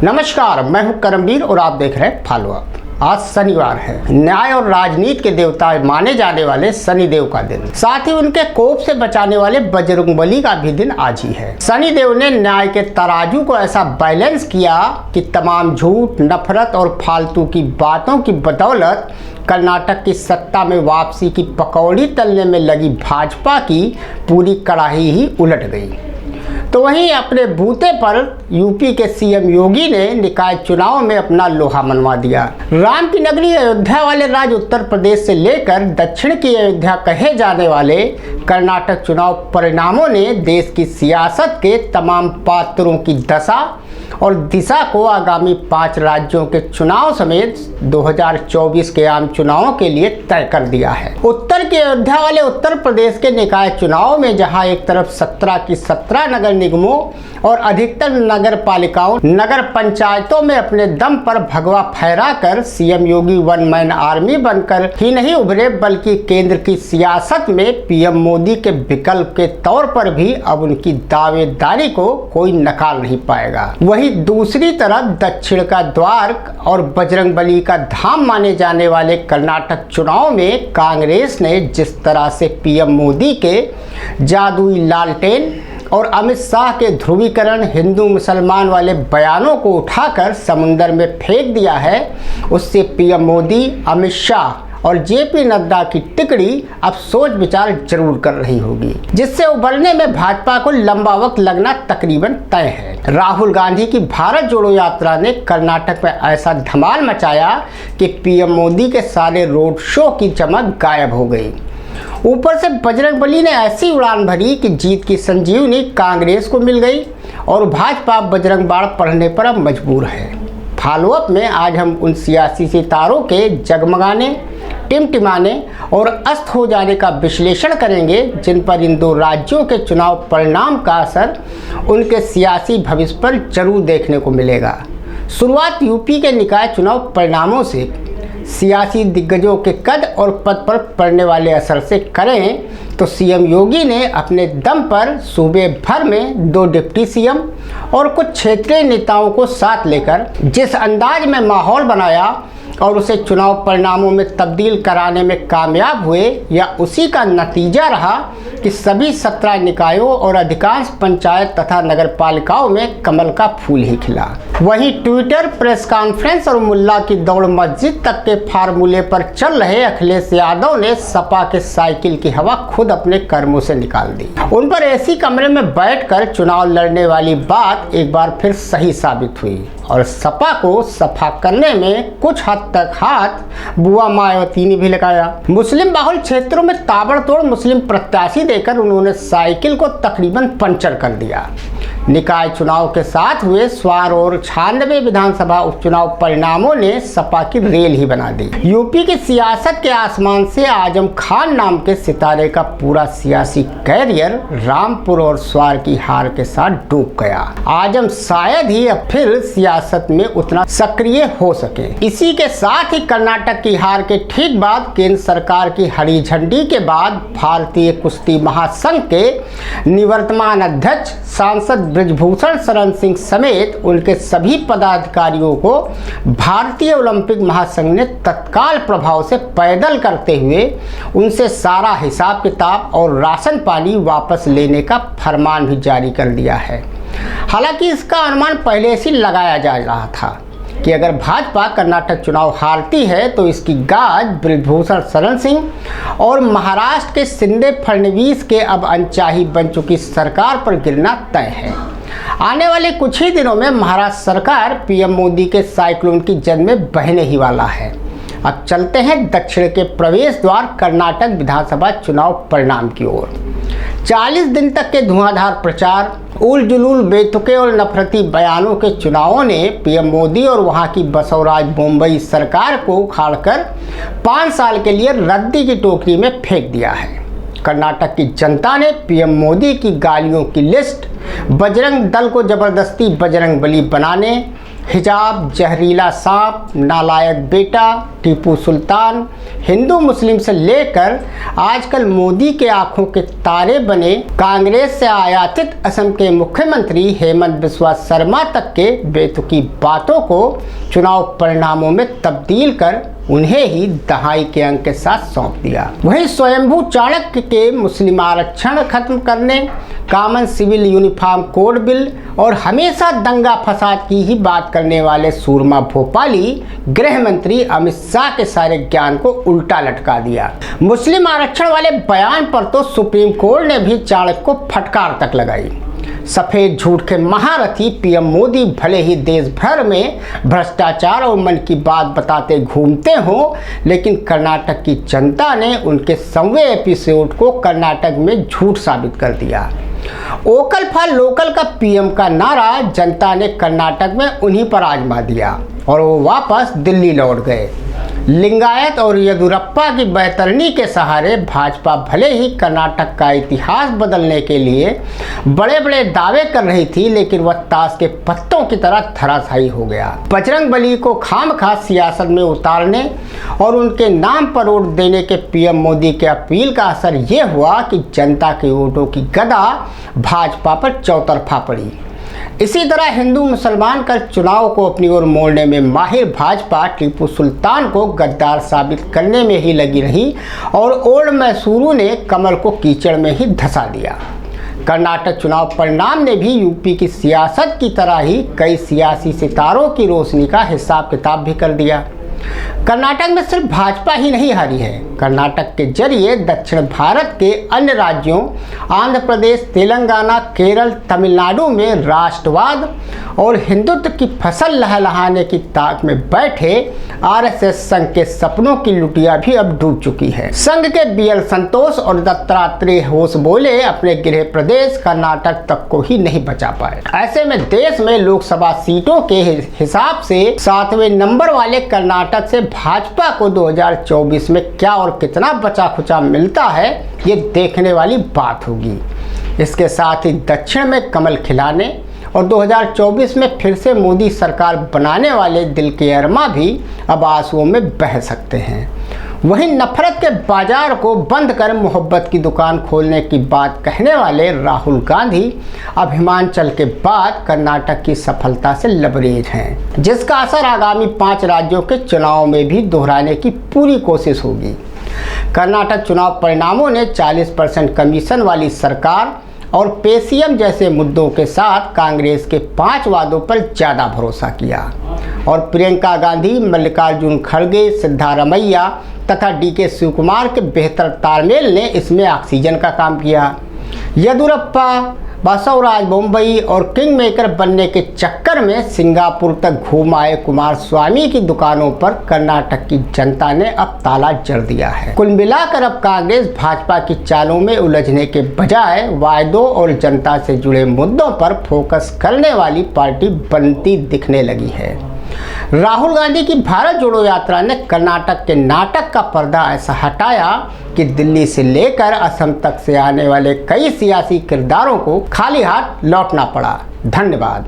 नमस्कार, मैं हूं करमवीर और आप देख रहे हैं फॉलो अप। आज शनिवार है। न्याय और राजनीति के देवता माने जाने वाले शनिदेव का दिन, साथ ही उनके कोप से बचाने वाले बजरंगबली का भी दिन आज ही है। शनिदेव ने न्याय के तराजू को ऐसा बैलेंस किया कि तमाम झूठ, नफरत और फालतू की बातों की बदौलत कर्नाटक की सत्ता में वापसी की पकौड़ी तलने में लगी भाजपा की पूरी कड़ाही ही उलट गई। तो वहीं अपने बूते पर यूपी के सीएम योगी ने निकाय चुनाव में अपना लोहा मनवा दिया। राम की नगरी अयोध्या वाले राज्य उत्तर प्रदेश से लेकर दक्षिण की अयोध्या कहे जाने वाले कर्नाटक चुनाव परिणामों ने देश की सियासत के तमाम पात्रों की दशा और दिशा को आगामी 5 राज्यों के चुनाव समेत 2024 के आम चुनावों के लिए तय कर दिया है। उत्तर की अयोध्या वाले उत्तर प्रदेश के निकाय चुनाव में जहां एक तरफ 17 की 17 नगर निगमों और अधिकतर नगर पालिकाओं, नगर पंचायतों में अपने दम पर भगवा फहराकर सीएम योगी वन मैन आर्मी बनकर ही नहीं उभरे, बल्कि केंद्र की सियासत में पीएम मोदी के विकल्प के तौर पर भी अब उनकी दावेदारी को कोई नकार नहीं पाएगा। वहीं दूसरी तरफ दक्षिण का द्वार और बजरंगबली का धाम माने जाने वाले कर्नाटक चुनाव में कांग्रेस ने जिस तरह से पीएम मोदी के जादुई लालटेन और अमित शाह के ध्रुवीकरण, हिंदू मुसलमान वाले बयानों को उठाकर समुंदर में फेंक दिया है, उससे पीएम मोदी, अमित शाह और जेपी नड्डा की टिकड़ी अब सोच विचार जरूर कर रही होगी, जिससे उबरने में भाजपा को लंबा वक्त लगना तकरीबन तय है। राहुल गांधी की भारत जोड़ो यात्रा ने कर्नाटक में ऐसा धमाल मचाया कि पीएम मोदी के सारे रोड शो की चमक गायब हो गई। ऊपर से बजरंगबली ने ऐसी उड़ान भरी कि जीत की संजीवनी कांग्रेस को मिल गई और भाजपा बजरंग बाण पढ़ने पर अब मजबूर है। फॉलो अप में आज हम उन सियासी सितारों के जगमगाने, टिमटिमाने और अस्त हो जाने का विश्लेषण करेंगे, जिन पर इन 2 राज्यों के चुनाव परिणाम का असर उनके सियासी भविष्य पर जरूर देखने को मिलेगा। शुरुआत यूपी के निकाय चुनाव परिणामों से सियासी दिग्गजों के कद और पद पर पड़ने वाले असर से करें तो सीएम योगी ने अपने दम पर सूबे भर में 2 डिप्टी सीएम और कुछ क्षेत्रीय नेताओं को साथ लेकर जिस अंदाज में माहौल बनाया और उसे चुनाव परिणामों में तब्दील कराने में कामयाब हुए, या उसी का नतीजा रहा कि सभी 17 निकायों और अधिकांश पंचायत तथा नगर पालिकाओं में कमल का फूल ही खिला। वहीं ट्विटर, प्रेस कॉन्फ्रेंस और मुल्ला की दौड़ मस्जिद तक के फार्मूले पर चल रहे अखिलेश यादव ने सपा के साइकिल की हवा खुद अपने कर्मों से निकाल दी। उन पर एसी कमरे में बैठकर चुनाव लड़ने वाली बात एक बार फिर सही साबित हुई और सपा को सफा करने में कुछ हद तक हाथ बुआ मायावती ने भी लगाया। मुस्लिम बाहुल क्षेत्रों में ताबड़तोड़ मुस्लिम प्रत्याशी देकर उन्होंने साइकिल को तकरीबन पंचर कर दिया। निकाय चुनाव के साथ हुए स्वार और 96 विधानसभा उपचुनाव परिणामों ने सपा की रेल ही बना दी। यूपी की सियासत के आसमान से आजम खान नाम के सितारे का पूरा सियासी कैरियर रामपुर और स्वार की हार के साथ डूब गया। आजम शायद ही अब फिर सियासत में उतना सक्रिय हो सके। इसी के साथ ही कर्नाटक की हार के ठीक बाद केंद्र सरकार की हरी झंडी के बाद भारतीय कुश्ती महासंघ के निवर्तमान अध्यक्ष सांसद बृजभूषण शरण सिंह समेत उनके सभी पदाधिकारियों को भारतीय ओलंपिक महासंघ ने तत्काल प्रभाव से पैदल करते हुए उनसे सारा हिसाब किताब और राशन पानी वापस लेने का फरमान भी जारी कर दिया है। हालांकि इसका अनुमान पहले से लगाया जा रहा था कि अगर भाजपा कर्नाटक चुनाव हारती है तो इसकी गाज बृजभूषण शरण सिंह और महाराष्ट्र के शिंदे फडणवीस के अब अनचाही बन चुकी सरकार पर गिरना तय है। आने वाले कुछ ही दिनों में महाराष्ट्र सरकार पीएम मोदी के साइक्लोन की जद में बहने ही वाला है। अब चलते हैं दक्षिण के प्रवेश द्वार कर्नाटक विधानसभा चुनाव परिणाम की ओर। 40 दिन तक के धुआंधार प्रचार, उल जुलूल, बेतुके और नफरती बयानों के चुनावों ने पीएम मोदी और वहां की बसवराज बोम्बई सरकार को उखाड़कर 5 साल के लिए रद्दी की टोकरी में फेंक दिया है। कर्नाटक की जनता ने पीएम मोदी की गालियों की लिस्ट, बजरंग दल को जबरदस्ती बजरंगबली बनाने, हिजाब, जहरीला सांप, नालायक बेटा, टीपू सुल्तान, हिंदू मुस्लिम से लेकर आजकल मोदी के आंखों के तारे बने कांग्रेस से आयातित असम के मुख्यमंत्री हेमंत बिस्वा शर्मा तक के बेतुकी बातों को चुनाव परिणामों में तब्दील कर उन्हें ही दहाई के अंक के साथ सौंप दिया। वहीं स्वयंभू चाणक्य के मुस्लिम आरक्षण खत्म करने, common civil uniform code bill और हमेशा दंगा फसाद की ही बात करने वाले सूरमा भोपाली गृह मंत्री अमित शाह के सारे ज्ञान को उल्टा लटका दिया। मुस्लिम आरक्षण वाले बयान पर तो सुप्रीम कोर्ट ने भी चाणक्य को फटकार तक लगाई। सफेद झूठ के महारथी पीएम मोदी भले ही देश भर में भ्रष्टाचार और मन की बात बताते घूमते हों, लेकिन कर्नाटक की जनता ने उनके 100वें एपिसोड को कर्नाटक में झूठ साबित कर दिया। वोकल फॉर लोकल का पीएम का नारा जनता ने कर्नाटक में उन्हीं पर आजमा दिया और वो वापस दिल्ली लौट गए। लिंगायत और येदियुरप्पा की बैतरणी के सहारे भाजपा भले ही कर्नाटक का इतिहास बदलने के लिए बड़े बड़े दावे कर रही थी, लेकिन वह ताश के पत्तों की तरह धराशायी हो गया। बजरंगबली को खामखा सियासत में उतारने और उनके नाम पर वोट देने के पीएम मोदी के अपील का असर ये हुआ कि जनता के वोटों की गदा भाजपा पर चौतरफा पड़ी। इसी तरह हिंदू मुसलमान कर चुनाव को अपनी ओर मोड़ने में माहिर भाजपा टीपू सुल्तान को गद्दार साबित करने में ही लगी रही और ओल्ड मैसूरू ने कमल को कीचड़ में ही धंसा दिया। कर्नाटक चुनाव परिणाम ने भी यूपी की सियासत की तरह ही कई सियासी सितारों की रोशनी का हिसाब किताब भी कर दिया। कर्नाटक में सिर्फ भाजपा ही नहीं हारी है। कर्नाटक के जरिए दक्षिण भारत के अन्य राज्यों आंध्र प्रदेश, तेलंगाना, केरल, तमिलनाडु में राष्ट्रवाद और हिंदुत्व की फसल लहलहाने की ताक में बैठे आरएसएस संघ के सपनों की लुटिया भी अब डूब चुकी है। संघ के बीएल संतोष और दत्तात्रेय होश बोले अपने गृह प्रदेश कर्नाटक तक को ही नहीं बचा पाए। ऐसे में देश में लोकसभा सीटों के हिसाब से 7वें नंबर वाले कर्नाटक से भाजपा को 2024 में क्या और कितना बचा खुचा मिलता है, ये देखने वाली बात होगी। इसके साथ ही दक्षिण में कमल खिलाने और 2024 में फिर से मोदी सरकार बनाने वाले दिल के अरमा भी अब आंसुओं में बह सकते हैं। वहीं नफरत के बाजार को बंद कर मोहब्बत की दुकान खोलने की बात कहने वाले राहुल गांधी अब हिमाचल के बाद कर्नाटक की सफलता से लबरेज हैं, जिसका असर आगामी 5 राज्यों के चुनाव में भी दोहराने की पूरी कोशिश होगी। कर्नाटक चुनाव परिणामों ने 40% कमीशन वाली सरकार और पेसीएम जैसे मुद्दों के साथ कांग्रेस के 5 वादों पर ज़्यादा भरोसा किया और प्रियंका गांधी, मल्लिकार्जुन खड़गे, सिद्धारमैया तथा डीके शिवकुमार के बेहतर तालमेल ने इसमें ऑक्सीजन का काम किया। येदियुरप्पा, बसवराज मुंबई और किंग मेकर बनने के चक्कर में सिंगापुर तक घूम आए कुमार स्वामी की दुकानों पर कर्नाटक की जनता ने अब ताला जड़ दिया है। कुल मिलाकर अब कांग्रेस भाजपा की चालों में उलझने के बजाय वायदों और जनता से जुड़े मुद्दों पर फोकस करने वाली पार्टी बनती दिखने लगी है। राहुल गांधी की भारत जोड़ो यात्रा ने कर्नाटक के नाटक का पर्दा ऐसा हटाया कि दिल्ली से लेकर असम तक से आने वाले कई सियासी किरदारों को खाली हाथ लौटना पड़ा। धन्यवाद।